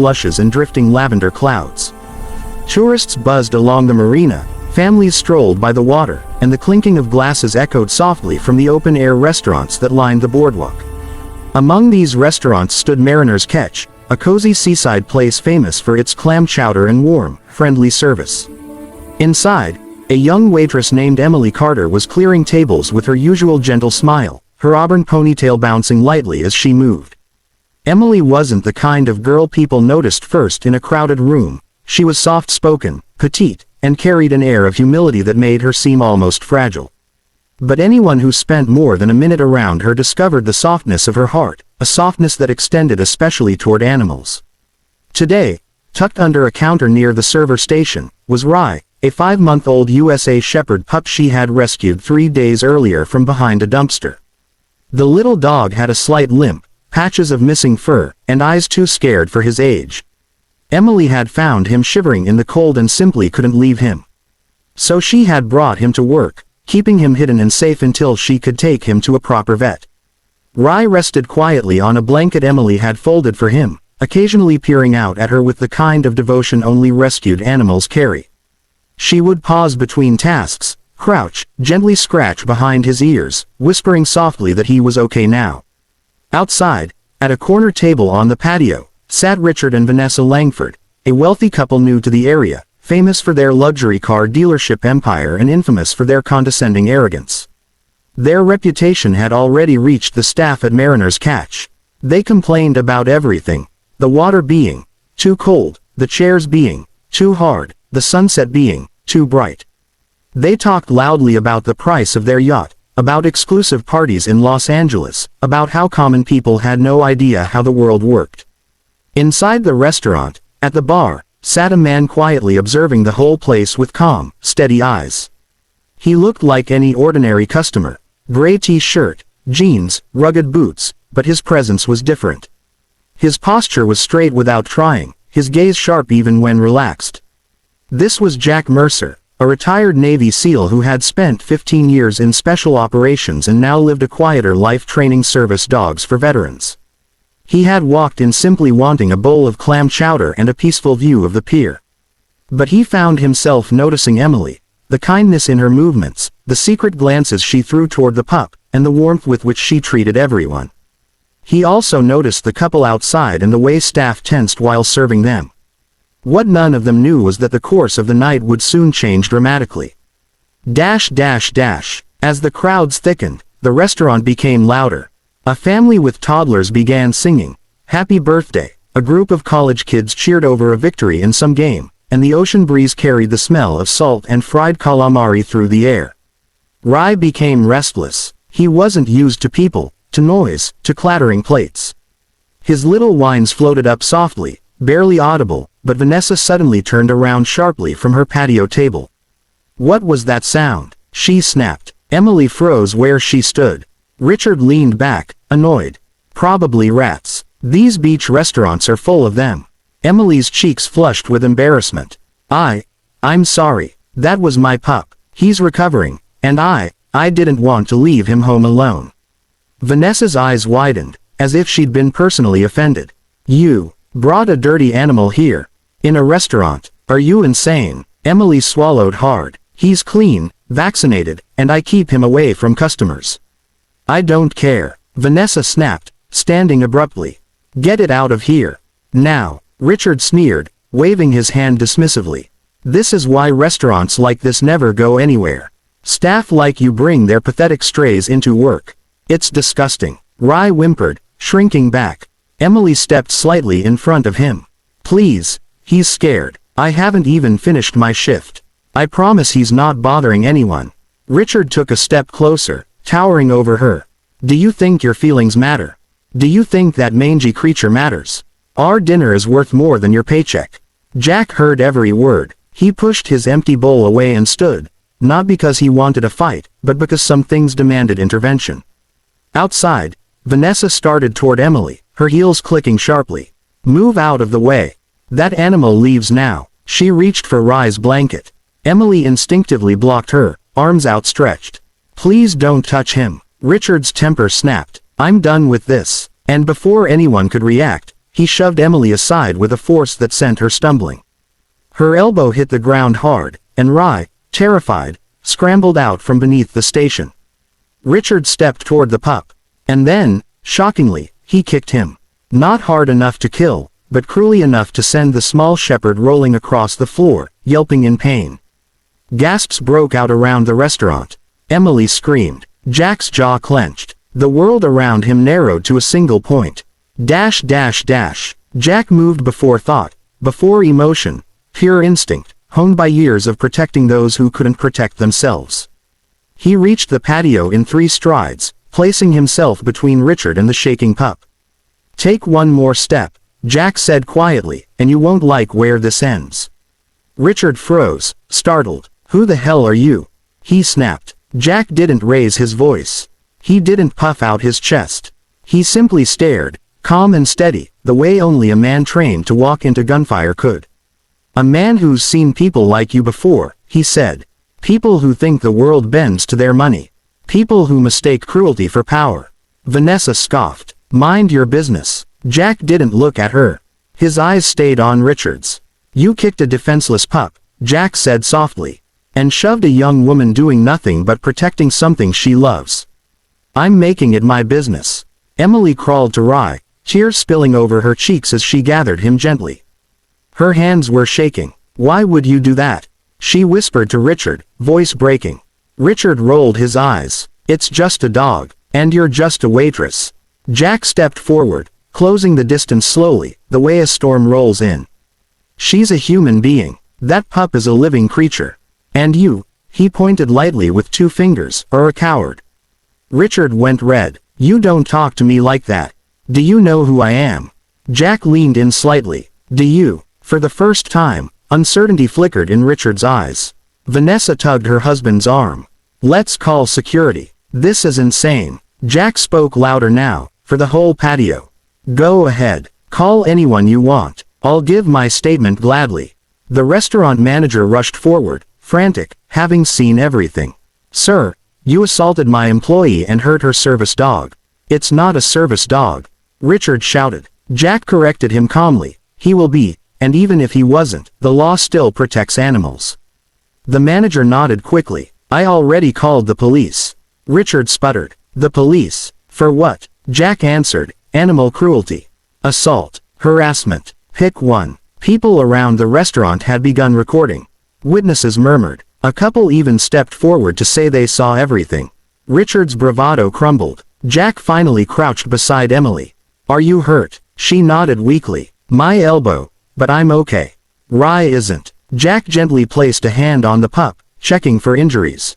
blushes and drifting lavender clouds. Tourists buzzed along the marina, families strolled by the water, and the clinking of glasses echoed softly from the open-air restaurants that lined the boardwalk. Among these restaurants stood Mariner's Catch, a cozy seaside place famous for its clam chowder and warm, friendly service. Inside, a young waitress named Emily Carter was clearing tables with her usual gentle smile, her auburn ponytail bouncing lightly as she moved. Emily wasn't the kind of girl people noticed first in a crowded room. She was soft-spoken, petite, and carried an air of humility that made her seem almost fragile. But anyone who spent more than a minute around her discovered the softness of her heart, a softness that extended especially toward animals. Today, tucked under a counter near the server station, was Rye, a 5-month-old USA Shepherd pup she had rescued 3 days earlier from behind a dumpster. The little dog had a slight limp, patches of missing fur, and eyes too scared for his age. Emily had found him shivering in the cold and simply couldn't leave him. So she had brought him to work, keeping him hidden and safe until she could take him to a proper vet. Rye rested quietly on a blanket Emily had folded for him, occasionally peering out at her with the kind of devotion only rescued animals carry. She would pause between tasks, crouch, gently scratch behind his ears, whispering softly that he was okay now. Outside, at a corner table on the patio, sat Richard and Vanessa Langford, a wealthy couple new to the area, famous for their luxury car dealership empire and infamous for their condescending arrogance. Their reputation had already reached the staff at Mariner's Catch. They complained about everything, the water being too cold, the chairs being too hard, the sunset being too bright. They talked loudly about the price of their yacht, about exclusive parties in Los Angeles, about how common people had no idea how the world worked. Inside the restaurant, at the bar, sat a man quietly observing the whole place with calm, steady eyes. He looked like any ordinary customer, gray t-shirt, jeans, rugged boots, but his presence was different. His posture was straight without trying, his gaze sharp even when relaxed. This was Jack Mercer, a retired Navy SEAL who had spent 15 years in special operations and now lived a quieter life training service dogs for veterans. He had walked in simply wanting a bowl of clam chowder and a peaceful view of the pier. But he found himself noticing Emily, the kindness in her movements, the secret glances she threw toward the pup, and the warmth with which she treated everyone. He also noticed the couple outside and the way staff tensed while serving them. What none of them knew was that the course of the night would soon change dramatically. As the crowds thickened, the restaurant became louder. A family with toddlers began singing, "Happy Birthday," a group of college kids cheered over a victory in some game, and the ocean breeze carried the smell of salt and fried calamari through the air. Rye became restless. He wasn't used to people, to noise, to clattering plates. His little whines floated up softly, barely audible, but Vanessa suddenly turned around sharply from her patio table. "What was that sound?" she snapped. Emily froze where she stood. Richard leaned back, annoyed. "Probably rats. These beach restaurants are full of them." Emily's cheeks flushed with embarrassment. I'm sorry. That was my pup. He's recovering, and I didn't want to leave him home alone." Vanessa's eyes widened, as if she'd been personally offended. "You brought a dirty animal here? In a restaurant? Are you insane?" Emily swallowed hard. "He's clean, vaccinated, and I keep him away from customers." "I don't care," Vanessa snapped, standing abruptly. "Get it out of here. Now," Richard sneered, waving his hand dismissively. "This is why restaurants like this never go anywhere. Staff like you bring their pathetic strays into work. It's disgusting." Rye whimpered, shrinking back. Emily stepped slightly in front of him. "Please, he's scared. I haven't even finished my shift. I promise he's not bothering anyone." Richard took a step closer, towering over her. "Do you think your feelings matter? Do you think that mangy creature matters? Our dinner is worth more than your paycheck." Jack heard every word. He pushed his empty bowl away and stood, not because he wanted a fight, but because some things demanded intervention. Outside, Vanessa started toward Emily, her heels clicking sharply. "Move out of the way. That animal leaves now." She reached for Rye's blanket. Emily instinctively blocked her, arms outstretched. "Please don't touch him." Richard's temper snapped. "I'm done with this." And before anyone could react, He shoved Emily aside with a force that sent her stumbling. Her elbow hit the ground hard, and Rye, terrified, scrambled out from beneath the station. Richard stepped toward the pup. And then, shockingly, he kicked him. Not hard enough to kill, but cruelly enough to send the small shepherd rolling across the floor, yelping in pain. Gasps broke out around the restaurant. Emily screamed. Jack's jaw clenched. The world around him narrowed to a single point. Dash dash dash. Jack moved before thought, before emotion, pure instinct, honed by years of protecting those who couldn't protect themselves. He reached the patio in 3 strides, placing himself between Richard and the shaking pup. Take one more step, Jack said quietly, and you won't like where this ends. Richard froze, startled. Who the hell are you? He snapped. Jack didn't raise his voice. He didn't puff out his chest. He simply stared, calm and steady, the way only a man trained to walk into gunfire could. A man who's seen people like you before, he said. People who think the world bends to their money. People who mistake cruelty for power. Vanessa scoffed. Mind your business. Jack didn't look at her. His eyes stayed on Richard's. You kicked a defenseless pup, Jack said softly, and shoved a young woman doing nothing but protecting something she loves. I'm making it my business. Emily crawled to Rye, tears spilling over her cheeks as she gathered him gently. Her hands were shaking. Why would you do that? She whispered to Richard, voice breaking. Richard rolled his eyes. It's just a dog, and you're just a waitress. Jack stepped forward, closing the distance slowly, the way a storm rolls in. She's a human being. That pup is a living creature. And you, he pointed lightly with 2 fingers, are a coward. Richard went red. You don't talk to me like that. Do you know who I am? Jack leaned in slightly. Do you? For the first time, uncertainty flickered in Richard's eyes. Vanessa tugged her husband's arm. Let's call security. This is insane. Jack spoke louder now, for the whole patio. Go ahead. Call anyone you want. I'll give my statement gladly. The restaurant manager rushed forward, frantic, having seen everything. Sir, you assaulted my employee and hurt her service dog. It's not a service dog. Richard shouted. Jack corrected him calmly. He will be, and even if he wasn't, the law still protects animals. The manager nodded quickly. I already called the police. Richard sputtered. The police? For what? Jack answered. Animal cruelty. Assault. Harassment. Pick one. People around the restaurant had begun recording. Witnesses murmured. A couple even stepped forward to say they saw everything. Richard's bravado crumbled. Jack finally crouched beside Emily. Are you hurt? She nodded weakly. My elbow. But I'm okay. Rye isn't. Jack gently placed a hand on the pup, checking for injuries.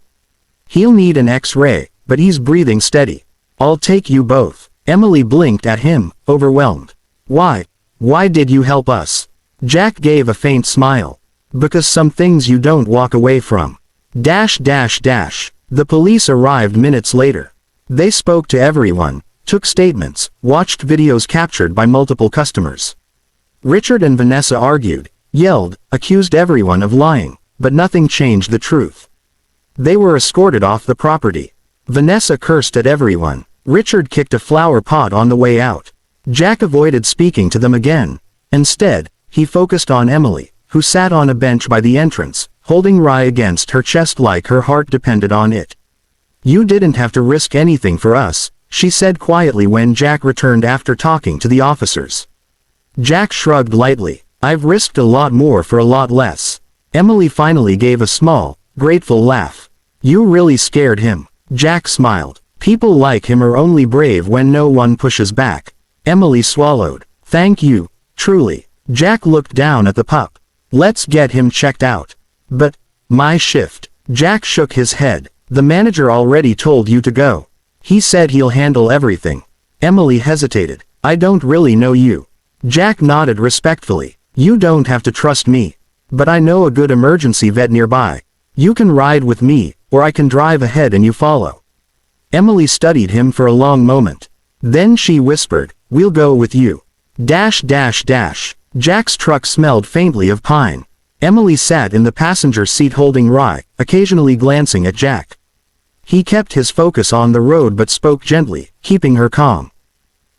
He'll need an X-ray, but he's breathing steady. I'll take you both. Emily blinked at him, overwhelmed. Why? Why did you help us? Jack gave a faint smile. Because some things you don't walk away from. Dash dash dash. The police arrived minutes later. They spoke to everyone, took statements, watched videos captured by multiple customers. Richard and Vanessa argued, yelled, accused everyone of lying, but nothing changed the truth. They were escorted off the property. Vanessa cursed at everyone. Richard kicked a flower pot on the way out. Jack avoided speaking to them again. Instead, he focused on Emily, who sat on a bench by the entrance, holding Rye against her chest like her heart depended on it. You didn't have to risk anything for us, she said quietly when Jack returned after talking to the officers. Jack shrugged lightly. I've risked a lot more for a lot less. Emily finally gave a small, grateful laugh. You really scared him. Jack smiled. People like him are only brave when no one pushes back. Emily swallowed. Thank you, truly. Jack looked down at the pup. Let's get him checked out. But, my shift. Jack shook his head. The manager already told you to go. He said he'll handle everything. Emily hesitated. I don't really know you. Jack nodded respectfully. You don't have to trust me. But I know a good emergency vet nearby. You can ride with me, or I can drive ahead and you follow. Emily studied him for a long moment. Then she whispered, we'll go with you. Dash dash dash. Jack's truck smelled faintly of pine. Emily sat in the passenger seat holding Rye, occasionally glancing at Jack. He kept his focus on the road but spoke gently, keeping her calm.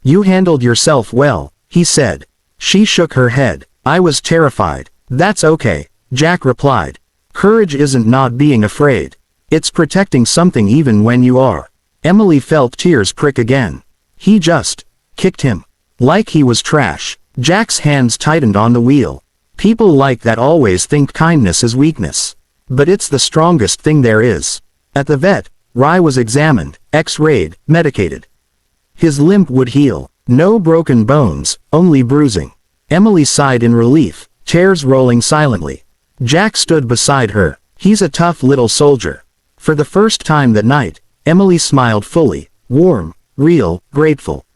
You handled yourself well, he said. She shook her head. I was terrified. That's okay, Jack replied. Courage isn't not being afraid. It's protecting something even when you are. Emily felt tears prick again. He just kicked him. Like he was trash. Jack's hands tightened on the wheel. People like that always think kindness is weakness. But it's the strongest thing there is. At the vet, Rye was examined, x-rayed, medicated. His limp would heal. No broken bones, only bruising. Emily sighed in relief, tears rolling silently. Jack stood beside her. He's a tough little soldier. For the first time that night, Emily smiled fully, warm, real, grateful.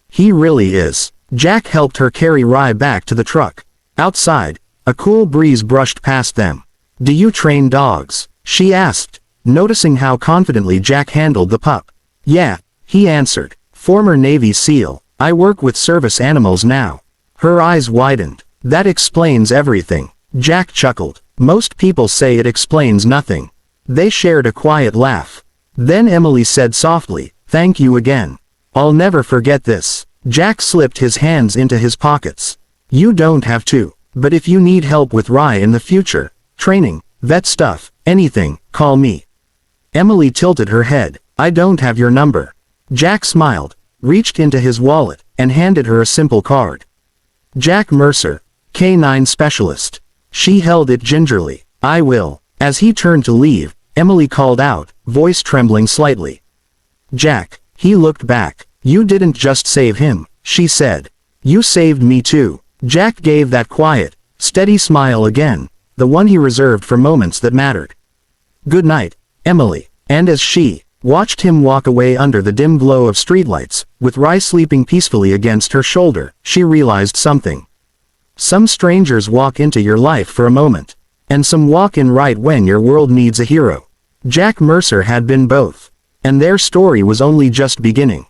He really is. Jack helped her carry Rye back to the truck. Outside, a cool breeze brushed past them. Do you train dogs? She asked, noticing how confidently Jack handled the pup. Yeah, he answered. Former Navy SEAL. I work with service animals now. Her eyes widened. That explains everything. Jack chuckled. Most people say it explains nothing. They shared a quiet laugh. Then Emily said softly, thank you again. I'll never forget this. Jack slipped his hands into his pockets. You don't have to, but if you need help with Rye in the future, training, vet stuff, anything, call me. Emily tilted her head. I don't have your number. Jack smiled, reached into his wallet, and handed her a simple card. Jack Mercer, K9 Specialist. She held it gingerly. I will. As he turned to leave, Emily called out, voice trembling slightly. Jack. He looked back. You didn't just save him, she said. You saved me too. Jack gave that quiet, steady smile again, the one he reserved for moments that mattered. Good night, Emily. And as she watched him walk away under the dim glow of streetlights, with Rye sleeping peacefully against her shoulder, she realized something. Some strangers walk into your life for a moment, and some walk in right when your world needs a hero. Jack Mercer had been both. And their story was only just beginning.